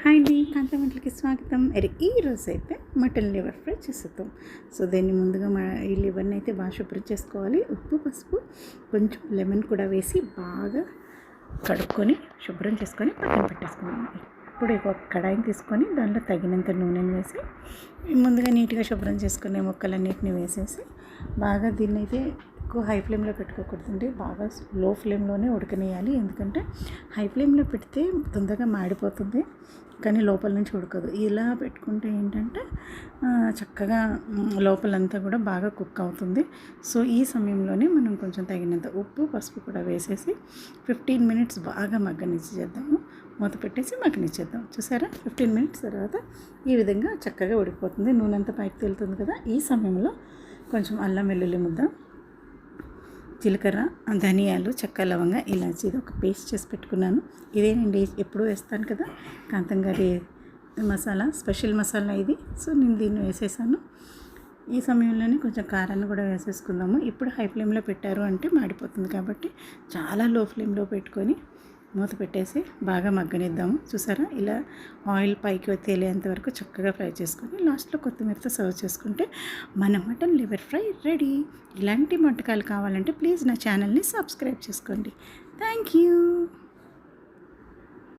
Hi అండి, కాంతం వంటలకి స్వాగతం. ఈరోజు అయితే మటన్ లివర్ ఫ్రై చేసేద్దాం. సో దీన్ని ముందుగా ఈ లివర్ని అయితే బాగా శుభ్రం చేసుకోవాలి. ఉప్పు, పసుపు, కొంచెం లెమన్ కూడా వేసి బాగా కడుక్కొని శుభ్రం చేసుకొని పక్కన పెట్టేసుకోవాలి. ఇప్పుడు ఒక కడాయిని తీసుకొని దాంట్లో తగినంత నూనెని వేసి ముందుగా నీట్గా శుభ్రం చేసుకునే ముక్కలన్నిటిని వేసేసి బాగా దీన్ని అయితే ఎక్కువ హై ఫ్లేమ్లో పెట్టుకోకూడదండి, బాగా లో ఫ్లేమ్లోనే ఉడకనేయాలి. ఎందుకంటే హై ఫ్లేమ్లో పెడితే తొందరగా మాడిపోతుంది, కానీ లోపల నుంచి ఉడకదు. ఇలా పెట్టుకుంటే ఏంటంటే చక్కగా లోపలంతా కూడా బాగా కుక్ అవుతుంది. సో ఈ సమయంలోనే మనం కొంచెం తగినంత ఉప్పు, పసుపు కూడా వేసేసి 15 మినిట్స్ బాగా మగ్గనిచ్చేద్దాము. మూత పెట్టేసి మగ్గనిచ్చేద్దాం. చూసారా, 15 మినిట్స్ తర్వాత ఈ విధంగా చక్కగా ఉడికిపోతుంది. నూనె అంతా పైకి తేలుతుంది కదా. ఈ సమయంలో కొంచెం అల్లం వెల్లుల్లి ముద్ద, జీలకర్ర, ధనియాలు, చెక్క, లవంగ, ఇలాచి ఇది ఒక పేస్ట్ చేసి పెట్టుకున్నాను. ఇదేనండి ఎప్పుడూ వేస్తాను కదా, కాంతం గారి మసాలా, స్పెషల్ మసాలా ఇది. సో నేను దీన్ని వేసేసాను. ఈ సమయంలోనే కొంచెం కారాన్ని కూడా వేసేసుకుందాము. ఇప్పుడు హై ఫ్లేమ్లో పెట్టారు అంటే మాడిపోతుంది, కాబట్టి చాలా లో ఫ్లేమ్లో పెట్టుకొని మూత పెట్టేసి బాగా మగ్గనిద్దాము. చూసారా, ఇలా ఆయిల్ పైకి తేలేంత వరకు చక్కగా ఫ్రై చేసుకొని లాస్ట్లో కొత్తిమీరతో సర్వ్ చేసుకుంటే మన మటన్ లివర్ ఫ్రై రెడీ. ఇలాంటి వంటకాలు కావాలంటే ప్లీజ్ నా ఛానల్ని సబ్స్క్రైబ్ చేసుకోండి. Thank you.